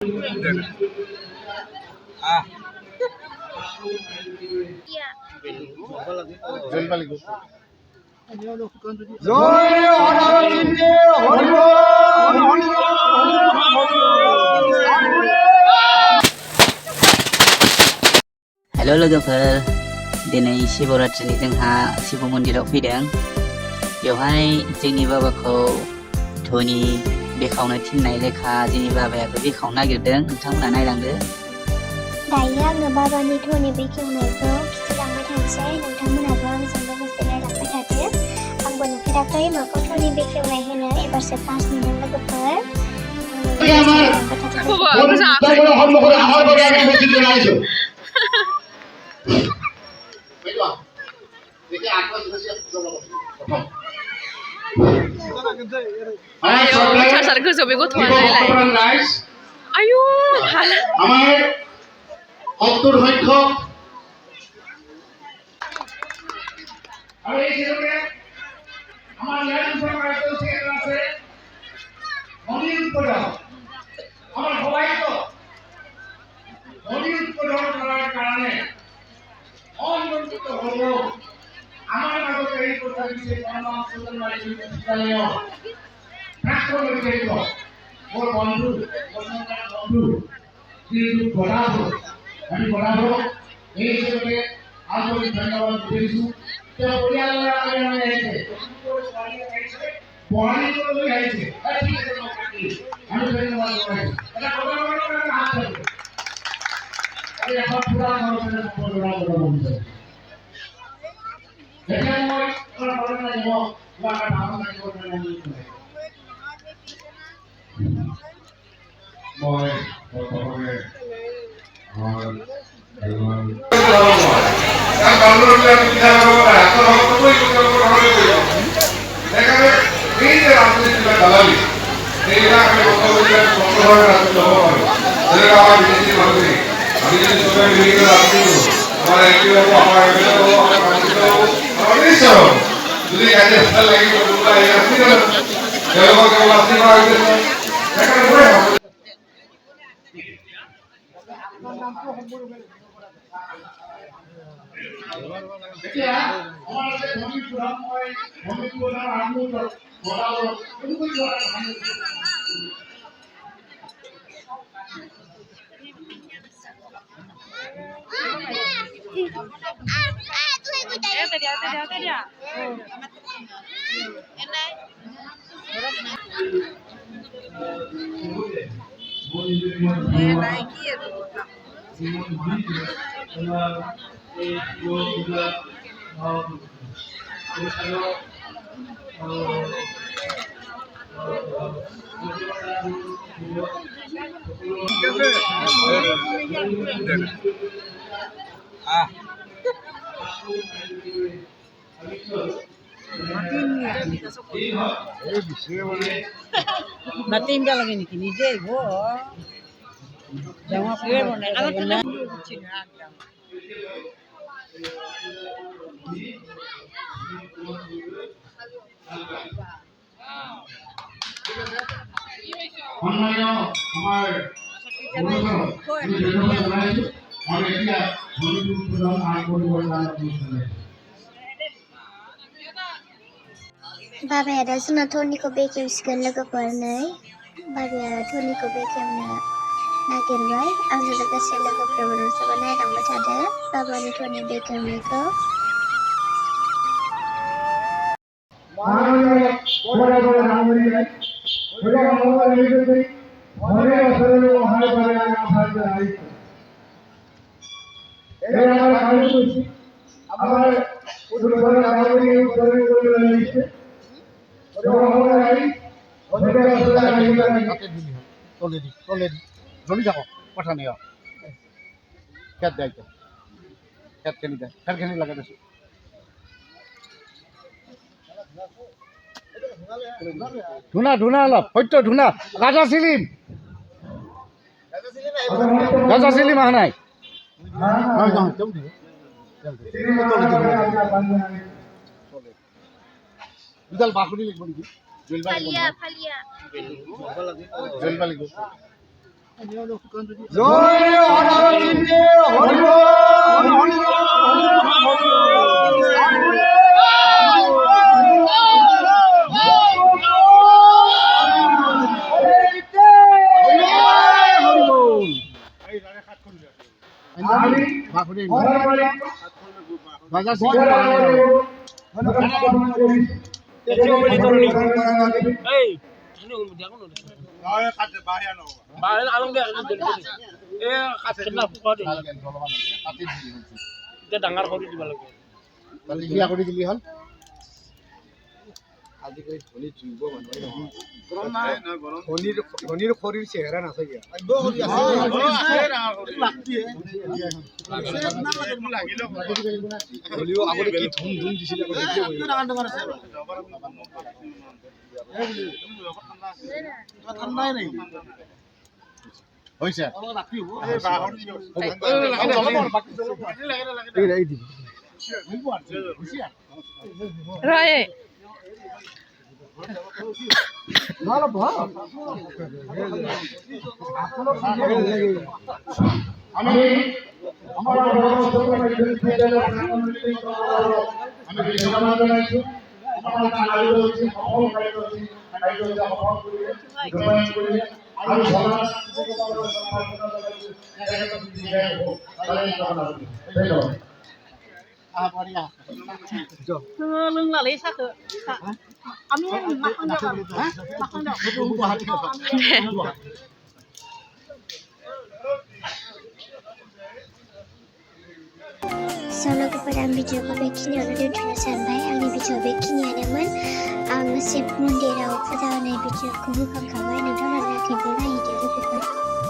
Halo लोगोफोर दिनै शिवरात्रिनि जोंहा शिव मन्दिराव फैदों बेवहाय जोंनि बाबाखौ धोनि बेखावनो थिननाय लेखा जोंनि बाबायाबो बेखावनो नागिरदों नोंथांमोना नायलांदो दायो आङो बाबानि धोनि बेखेवनायखौ खिथिलांबाय थानोसै नोंथांमोनाबो आंजों लोगोसे नायलांबाय थादो आंबो नुफेराखै माखौ धोनि बेखेवनाय होनो एबारसो फार्स्ट नुदों लोगोफोर Casar gozo bego tuan lai. Ayo, hala. আমার অন্তর সংখ্যক আর এই ছেলেকে আমার ল্যান্ড সরকার থেকে আছে অনিল উৎপাদন আমার সবাই তো অনিল উৎপাদন করার কারণে অনিয়ন্ত্রিত হলো আমার মাঝে এই কথা দিতে কর্মা সুন্দর মালিক বিদ্যালয় প্রাক্তন বিদ্যালয় ওর বন্ধু বন্ধু কিন্তু বড়াবো আমি বড়াবো এই হিসেবে আন্তরিক ধন্যবাদ দিয়েছি তো পরিয়ালের আগে আমি এসে পড়ানি করে গেছে ঠিক আছে আমি ধন্যবাদ করি এটা কথা বলার হাত ধরে এই এখন পুরো মানুষের বড়রা বলছে এটা মই ওরা বলে না যে ওরা ভাবনা করে না মই প্রথমে আমার ভগবান তার বাংলার বিধান করা এত রকমই কথা বলে এখানে এই যে রাজনীতি দালালি এইটা আমি বলতে সম্পূর্ণভাবে রাজনীতি হবে এর আমার বিজেপি ভাবে আমি যদি সবাই মিলে রাজনীতি আমার একটি আমার যদি কাজে ভালো লাগে তো তোমরা এই রাজনীতি জনগণকে রাজনীতি করা হয়েছে এখানে ঘুরে देखिए हमारे से धोनी पुराण में धोनी पुराण आदमी को बोला वो उनको जो Matiin ka lagi ni kini je go. Jangan pikir mana kalau benar. बाबाया दा जोंना धोनिखौ बेखेवसिगोन लोगोफोरनै बाबाया धोनिखौ बेखेवनो नागिरबाय आंजों लोगोसे लोगोफोरबो नोंसोरबो नायलांबाय थादो बाबानि धोनि बेखेवनायखौ জমি থাকো কথা নেই খেত দেয় খেতখিনি দেয় খেতখিনি লাগে বেশি ধুনা ধুনা অলপ সত্য ধুনা রাজা সিলিম আহা নাই বিদাল বাকুড়ি লিখব নেকি জলবালি জয় হনুমানজী হরি ডাঙৰ কৰি দিব লাগে কৰি দিলি হ'ল আজিকালি ধনীৰ শৰীৰ চেহেৰা নাথাকে হলিও আগতে কি ধুম ধুম দিছিলে ঠাণ্ডাই নাই হৈছে ৰয়ে আমি আমার আমি সমাজ জানাইছো আমার কাজ হচ্ছে সফল করেছি আমি সমাজ लोंलालै साखो आमी माखांदाव लोगोफोरा आं भिडिअखौ बेखिनियावनो दोनथ'नो सानबाय आंनि भिडिअ बेखिनियानोमोन आं शिब मन्दिराव फुजा होनाय भिडिअखौ होखांखाबाय नोंथांमोना नायाखैब्ला नायदो लोगोफोर